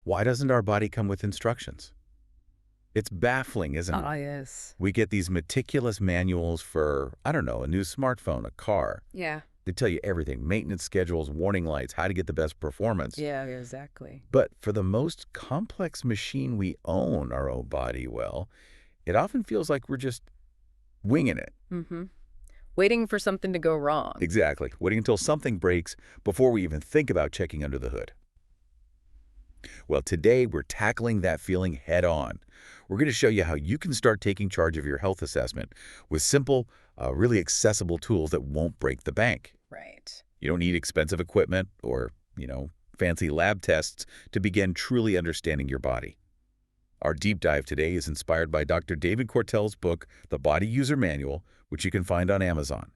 Why doesn't our body come with instructions? It's baffling, isn't it? Ah, yes. We get these meticulous manuals for, I don't know, a new smartphone, a car. Yeah. They tell you everything, maintenance schedules, warning lights, how to get the best performance. Yeah, exactly. But for the most complex machine we own, our own body, well, it often feels like we're just winging it. Mm-hmm. Waiting for something to go wrong. Exactly. Waiting until something breaks before we even think about checking under the hood. Well, today we're tackling that feeling head on. We're going to show you how you can start taking charge of your health assessment with simple, really accessible tools that won't break the bank. Right. You don't need expensive equipment or, fancy lab tests to begin truly understanding your body. Our deep dive today is inspired by Dr. David Quartell's book, The Body User Manual, which you can find on Amazon.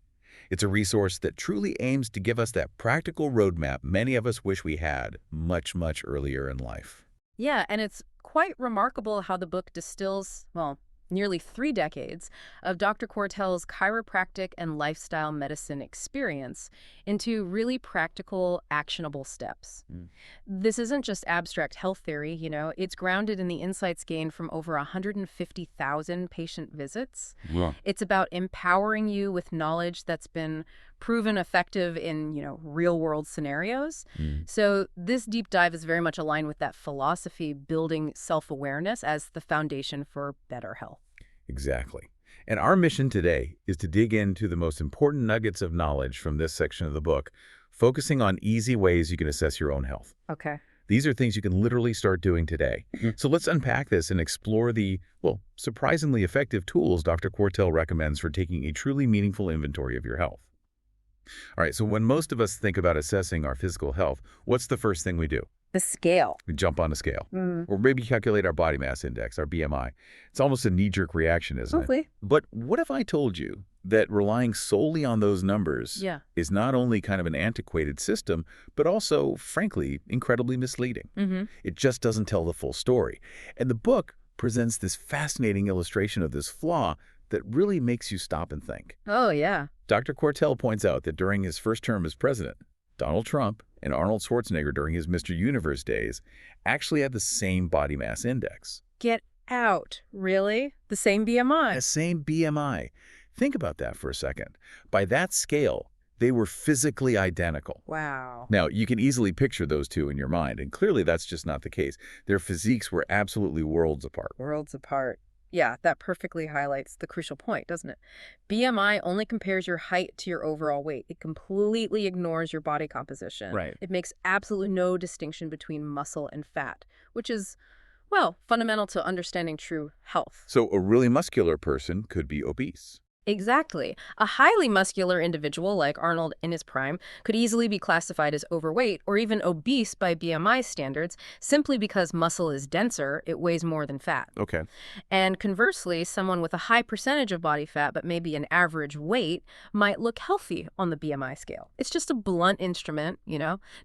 It's a resource that truly aims to give us that practical roadmap many of us wish we had much, much earlier in life. Yeah, and it's quite remarkable how the book distills, well, nearly 3 decades of Dr. Quartell's chiropractic and lifestyle medicine experience into really practical, actionable steps. Mm. This isn't just abstract health theory, it's grounded in the insights gained from over 150,000 patient visits. Yeah. It's about empowering you with knowledge that's been proven effective in, real-world scenarios. Mm. So this deep dive is very much aligned with that philosophy, building self-awareness as the foundation for better health. Exactly. And our mission today is to dig into the most important nuggets of knowledge from this section of the book, focusing on easy ways you can assess your own health. Okay. These are things you can literally start doing today. So let's unpack this and explore the, surprisingly effective tools Dr. Quartell recommends for taking a truly meaningful inventory of your health. All right, so when most of us think about assessing our physical health, what's the first thing we do? The scale. We jump on a scale. Or maybe calculate our body mass index, our BMI. It's almost a knee-jerk reaction, isn't it? Hopefully. But what if I told you that relying solely on those numbers is not only kind of an antiquated system, but also, frankly, incredibly misleading? It just doesn't tell the full story. And the book presents this fascinating illustration of this flaw that really makes you stop and think. Oh, yeah. Dr. Quartell points out that during his first term as president, Donald Trump and Arnold Schwarzenegger during his Mr. Universe days actually had the same body mass index. Get out. Really? The same BMI? The same BMI. Think about that for a second. By that scale, they were physically identical. Wow. Now, you can easily picture those two in your mind, and clearly that's just not the case. Their physiques were absolutely worlds apart. Worlds apart. Yeah, that perfectly highlights the crucial point, doesn't it? BMI only compares your height to your overall weight. It completely ignores your body composition. Right. It makes absolutely no distinction between muscle and fat, which is, well, fundamental to understanding true health. So a really muscular person could be obese. Exactly. A highly muscular individual like Arnold in his prime could easily be classified as overweight or even obese by BMI standards simply because muscle is denser, it weighs more than fat. Okay. And conversely, someone with a high percentage of body fat but maybe an average weight might look healthy on the BMI scale. It's just a blunt instrument,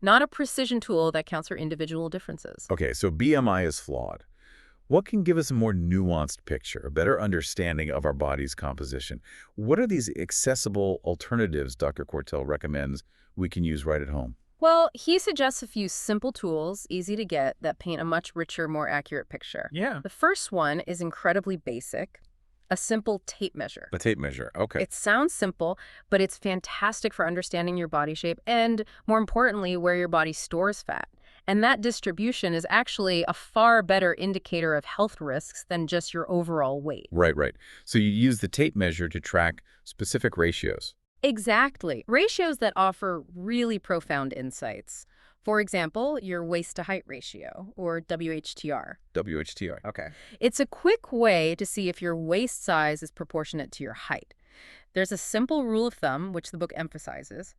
not a precision tool that counts for individual differences. Okay, so BMI is flawed. What can give us a more nuanced picture, a better understanding of our body's composition? What are these accessible alternatives Dr. Quartell recommends we can use right at home? Well, he suggests a few simple tools, easy to get, that paint a much richer, more accurate picture. Yeah. The first one is incredibly basic, a simple tape measure. A tape measure, okay. It sounds simple, but it's fantastic for understanding your body shape and, more importantly, where your body stores fat. And that distribution is actually a far better indicator of health risks than just your overall weight. Right. So you use the tape measure to track specific ratios. Exactly. Ratios that offer really profound insights. For example, your waist-to-height ratio, or WHTR. WHTR, okay. It's a quick way to see if your waist size is proportionate to your height. There's a simple rule of thumb, which the book emphasizes.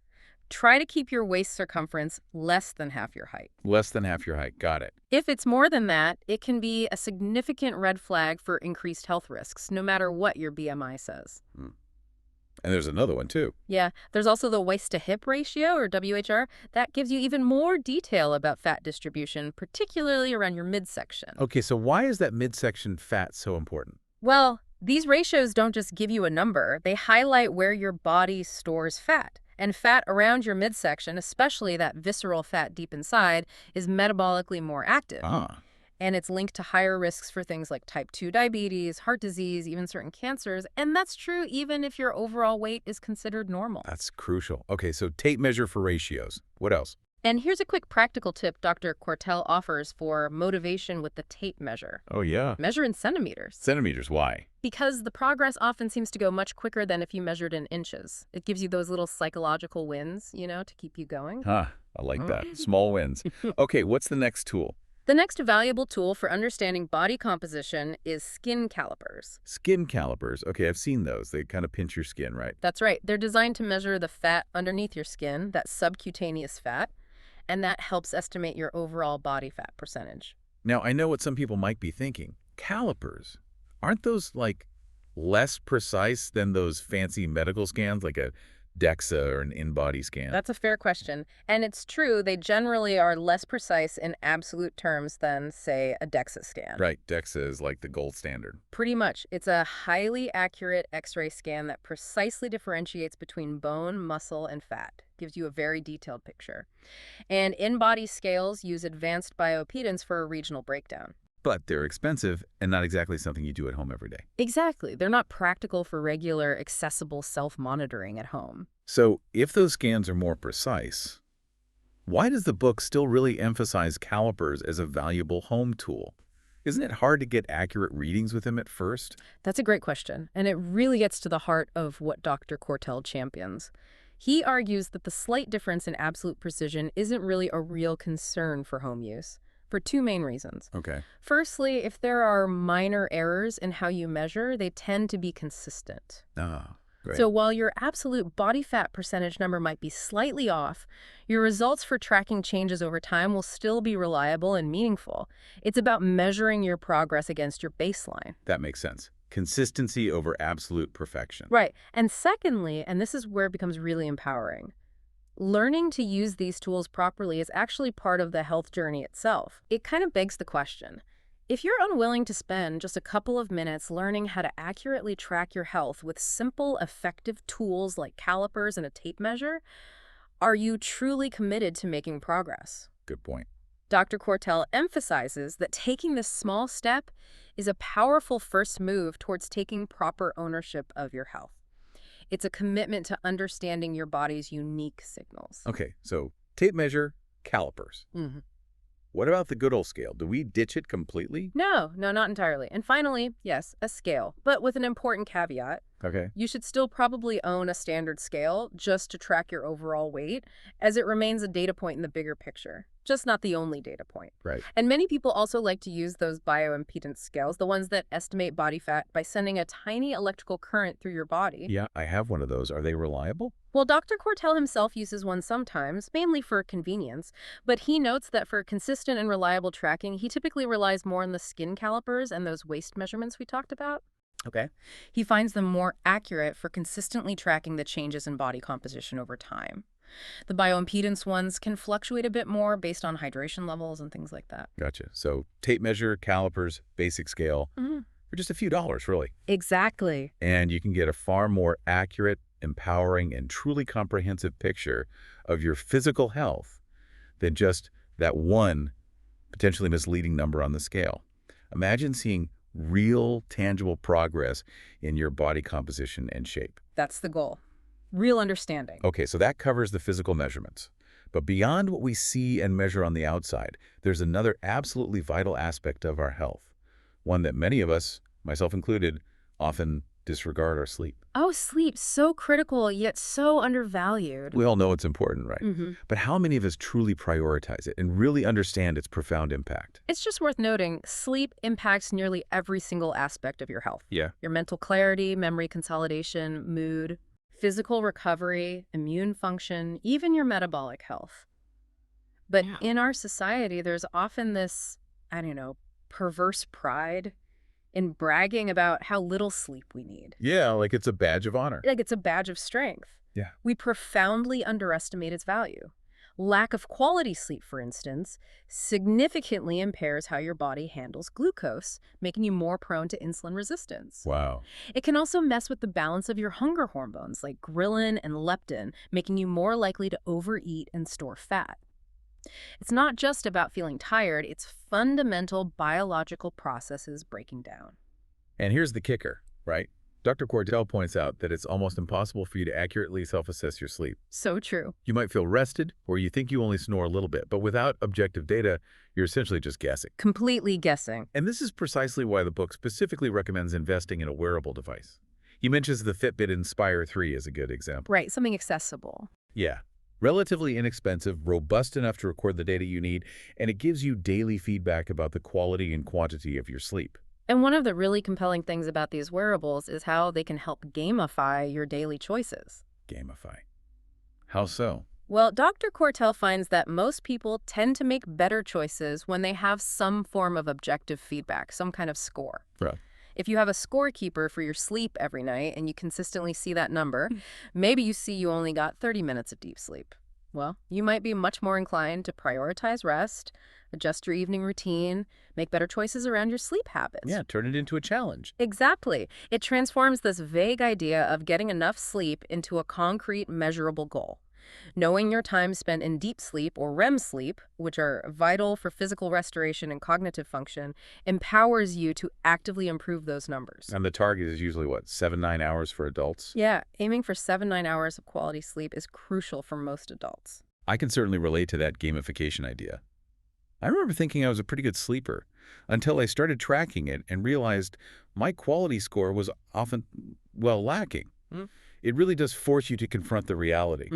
Try to keep your waist circumference less than half your height. Less than half your height, got it. If it's more than that, it can be a significant red flag for increased health risks, no matter what your BMI says. And there's another one, too. Yeah, there's also the waist-to-hip ratio, or WHR. That gives you even more detail about fat distribution, particularly around your midsection. Okay, so why is that midsection fat so important? Well, these ratios don't just give you a number. They highlight where your body stores fat. And fat around your midsection, especially that visceral fat deep inside, is metabolically more active. Ah, And it's linked to higher risks for things like type 2 diabetes, heart disease, even certain cancers. And that's true even if your overall weight is considered normal. that's crucial. Okay, so tape measure for ratios. What else? And here's a quick practical tip Dr. Quartell offers for motivation with the tape measure. Oh, yeah. Measure in centimeters. Centimeters, why? Because the progress often seems to go much quicker than if you measured in inches. It gives you those little psychological wins, to keep you going. Huh, I like that. Small wins. Okay, what's the next tool? The next valuable tool for understanding body composition is skin calipers. Skin calipers. Okay, I've seen those. They kind of pinch your skin, right? That's right. They're designed to measure the fat underneath your skin, that subcutaneous fat, and that helps estimate your overall body fat percentage. Now, I know what some people might be thinking. Calipers, aren't those, like, less precise than those fancy medical scans, like a DEXA or an in-body scan? That's a fair question. And it's true, they generally are less precise in absolute terms than, say, a DEXA scan. Right, DEXA is like the gold standard. Pretty much. It's a highly accurate X-ray scan that precisely differentiates between bone, muscle, and fat. Gives you a very detailed picture. And in-body scales use advanced bioimpedance for a regional breakdown. But they're expensive and not exactly something you do at home every day. Exactly. They're not practical for regular, accessible self-monitoring at home. So if those scans are more precise, why does the book still really emphasize calipers as a valuable home tool? Isn't it hard to get accurate readings with them at first? That's a great question, and it really gets to the heart of what Dr. Quartell champions. He argues that the slight difference in absolute precision isn't really a real concern for home use, for two main reasons. Okay. Firstly, if there are minor errors in how you measure, they tend to be consistent. Ah, great. So while your absolute body fat percentage number might be slightly off, your results for tracking changes over time will still be reliable and meaningful. It's about measuring your progress against your baseline. That makes sense. Consistency over absolute perfection. Right. And secondly, and this is where it becomes really empowering, learning to use these tools properly is actually part of the health journey itself. It kind of begs the question, if you're unwilling to spend just a couple of minutes learning how to accurately track your health with simple, effective tools like calipers and a tape measure, are you truly committed to making progress? Good point. Dr. Quartell emphasizes that taking this small step is a powerful first move towards taking proper ownership of your health. It's a commitment to understanding your body's unique signals. Okay, so tape measure, calipers. Mm-hmm. What about the good old scale? Do we ditch it completely? No, not entirely. And finally, yes, a scale, but with an important caveat. Okay. You should still probably own a standard scale just to track your overall weight, as it remains a data point in the bigger picture, just not the only data point. Right. And many people also like to use those bioimpedance scales, the ones that estimate body fat by sending a tiny electrical current through your body. Yeah, I have one of those. Are they reliable? Well, Dr. Quartell himself uses one sometimes, mainly for convenience, but he notes that for consistent and reliable tracking, he typically relies more on the skin calipers and those waist measurements we talked about. Okay. He finds them more accurate for consistently tracking the changes in body composition over time. The bioimpedance ones can fluctuate a bit more based on hydration levels and things like that. Gotcha. So tape measure, calipers, basic scale, for just a few dollars, really. Exactly. And you can get a far more accurate, empowering, and truly comprehensive picture of your physical health than just that one potentially misleading number on the scale. Imagine seeing real, tangible progress in your body composition and shape. That's the goal. Real understanding. Okay, so that covers the physical measurements. But beyond what we see and measure on the outside, there's another absolutely vital aspect of our health, one that many of us, myself included, often disregard: our sleep. Oh, sleep, so critical, yet so undervalued. We all know it's important, right? Mm-hmm. But how many of us truly prioritize it and really understand its profound impact? It's just worth noting, sleep impacts nearly every single aspect of your health. Yeah. Your mental clarity, memory consolidation, mood, physical recovery, immune function, even your metabolic health. But in our society, there's often this, perverse pride in bragging about how little sleep we need. Yeah, like it's a badge of honor. Like it's a badge of strength. Yeah. We profoundly underestimate its value. Lack of quality sleep, for instance, significantly impairs how your body handles glucose, making you more prone to insulin resistance. Wow. It can also mess with the balance of your hunger hormones like ghrelin and leptin, making you more likely to overeat and store fat. It's not just about feeling tired, it's fundamental biological processes breaking down. And here's the kicker, right? Dr. Quartell points out that it's almost impossible for you to accurately self-assess your sleep. So true. You might feel rested, or you think you only snore a little bit, but without objective data, you're essentially just guessing. Completely guessing. And this is precisely why the book specifically recommends investing in a wearable device. He mentions the Fitbit Inspire 3 as a good example. Right, something accessible. Yeah. Relatively inexpensive, robust enough to record the data you need, and it gives you daily feedback about the quality and quantity of your sleep. And one of the really compelling things about these wearables is how they can help gamify your daily choices. Gamify. How so? Well, Dr. Quartell finds that most people tend to make better choices when they have some form of objective feedback, some kind of score. Right. If you have a scorekeeper for your sleep every night and you consistently see that number, maybe you see you only got 30 minutes of deep sleep. Well, you might be much more inclined to prioritize rest, adjust your evening routine, make better choices around your sleep habits. Yeah, turn it into a challenge. Exactly. It transforms this vague idea of getting enough sleep into a concrete, measurable goal. Knowing your time spent in deep sleep or REM sleep, which are vital for physical restoration and cognitive function, empowers you to actively improve those numbers. And the target is usually, what, 7-9 hours for adults? Yeah, aiming for 7-9 hours of quality sleep is crucial for most adults. I can certainly relate to that gamification idea. I remember thinking I was a pretty good sleeper until I started tracking it and realized my quality score was often, well, lacking. It really does force you to confront the reality.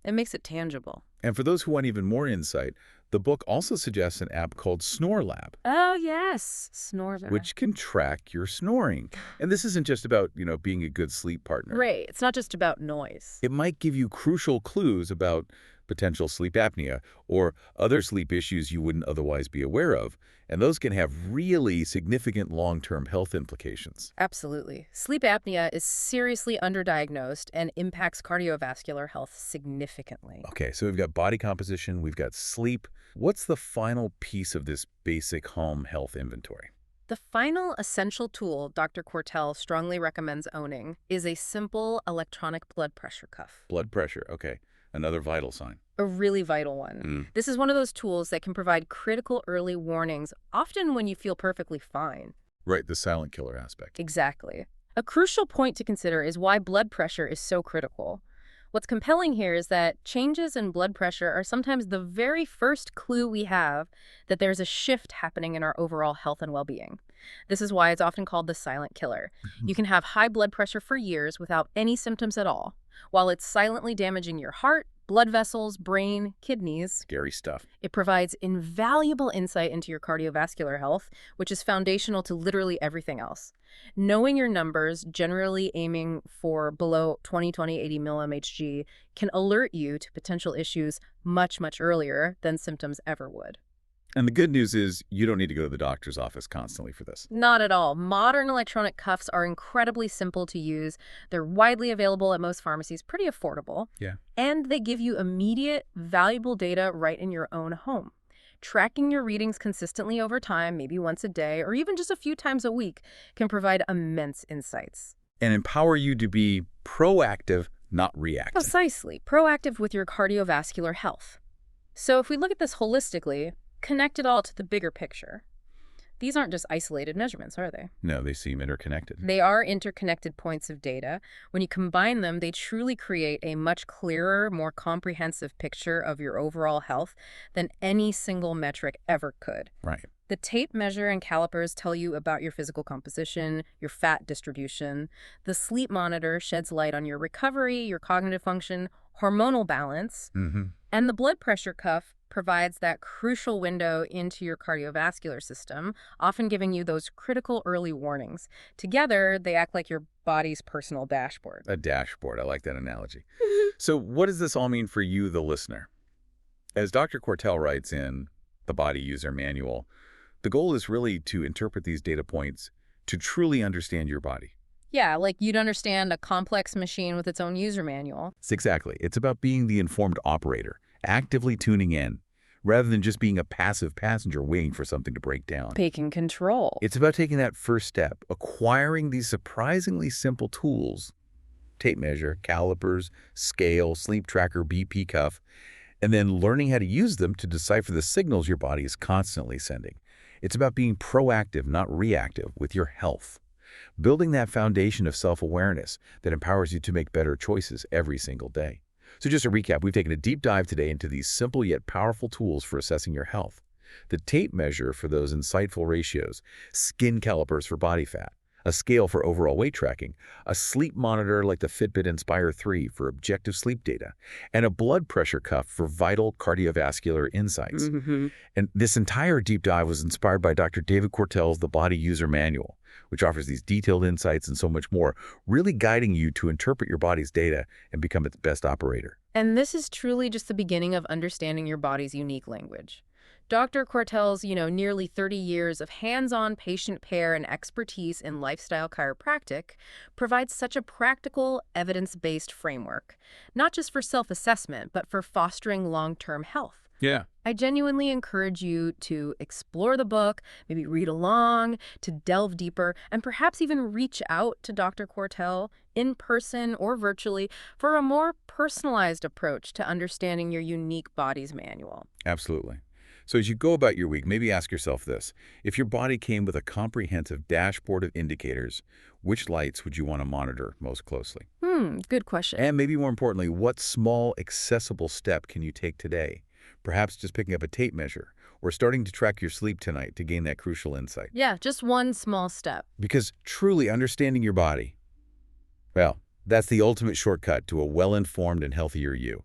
It makes it tangible. And for those who want even more insight, the book also suggests an app called SnoreLab, Oh, yes. SnoreLab. which can track your snoring. And this isn't just about, being a good sleep partner. Right. It's not just about noise. It might give you crucial clues about potential sleep apnea or other sleep issues you wouldn't otherwise be aware of, and those can have really significant long-term health implications. Absolutely. Sleep apnea is seriously underdiagnosed and impacts cardiovascular health significantly. Okay, so we've got body composition, we've got sleep. What's the final piece of this basic home health inventory? The final essential tool Dr. Quartell strongly recommends owning is a simple electronic blood pressure cuff. Blood pressure, okay. Another vital sign. A really vital one. This is one of those tools that can provide critical early warnings, often when you feel perfectly fine. Right, the silent killer aspect. Exactly. A crucial point to consider is why blood pressure is so critical. What's compelling here is that changes in blood pressure are sometimes the very first clue we have that there's a shift happening in our overall health and well-being. This is why it's often called the silent killer. You can have high blood pressure for years without any symptoms at all, while it's silently damaging your heart, blood vessels, brain, kidneys. Scary stuff. It provides invaluable insight into your cardiovascular health, which is foundational to literally everything else. Knowing your numbers, generally aiming for below 20/80 mmHg, can alert you to potential issues much, much earlier than symptoms ever would. And the good news is you don't need to go to the doctor's office constantly for this. Not at all. Modern electronic cuffs are incredibly simple to use. They're widely available at most pharmacies, pretty affordable. Yeah. And they give you immediate, valuable data right in your own home. Tracking your readings consistently over time, maybe once a day, or even just a few times a week, can provide immense insights. And empower you to be proactive, not reactive. Precisely. Proactive with your cardiovascular health. So if we look at this holistically, connect it all to the bigger picture. These aren't just isolated measurements, are they? No, they seem interconnected. They are interconnected points of data. When you combine them, they truly create a much clearer, more comprehensive picture of your overall health than any single metric ever could. Right. The tape measure and calipers tell you about your physical composition, your fat distribution. The sleep monitor sheds light on your recovery, your cognitive function, hormonal balance. And the blood pressure cuff provides that crucial window into your cardiovascular system, often giving you those critical early warnings. Together, they act like your body's personal dashboard. A dashboard. I like that analogy. So what does this all mean for you, the listener? As Dr. Quartell writes in The Body User Manual, the goal is really to interpret these data points to truly understand your body. Yeah, like you'd understand a complex machine with its own user manual. Exactly. It's about being the informed operator actively tuning in, rather than just being a passive passenger waiting for something to break down. Taking control. It's about taking that first step, acquiring these surprisingly simple tools, tape measure, calipers, scale, sleep tracker, BP cuff, and then learning how to use them to decipher the signals your body is constantly sending. It's about being proactive, not reactive, with your health. Building that foundation of self-awareness that empowers you to make better choices every single day. So just to recap, we've taken a deep dive today into these simple yet powerful tools for assessing your health. The tape measure for those insightful ratios, skin calipers for body fat, a scale for overall weight tracking, a sleep monitor like the Fitbit Inspire 3 for objective sleep data, and a blood pressure cuff for vital cardiovascular insights. And this entire deep dive was inspired by Dr. David Quartell's The Body User Manual, which offers these detailed insights and so much more, really guiding you to interpret your body's data and become its best operator. And this is truly just the beginning of understanding your body's unique language. Dr. Quartell's, nearly 30 years of hands-on patient care and expertise in lifestyle chiropractic provides such a practical, evidence-based framework, not just for self-assessment, but for fostering long-term health. Yeah. I genuinely encourage you to explore the book, maybe read along, to delve deeper, and perhaps even reach out to Dr. Quartell in person or virtually for a more personalized approach to understanding your unique body's manual. Absolutely. So as you go about your week, maybe ask yourself this. If your body came with a comprehensive dashboard of indicators, which lights would you want to monitor most closely? Good question. And maybe more importantly, what small, accessible step can you take today? Perhaps just picking up a tape measure or starting to track your sleep tonight to gain that crucial insight. Yeah, just one small step. Because truly understanding your body, well, that's the ultimate shortcut to a well-informed and healthier you.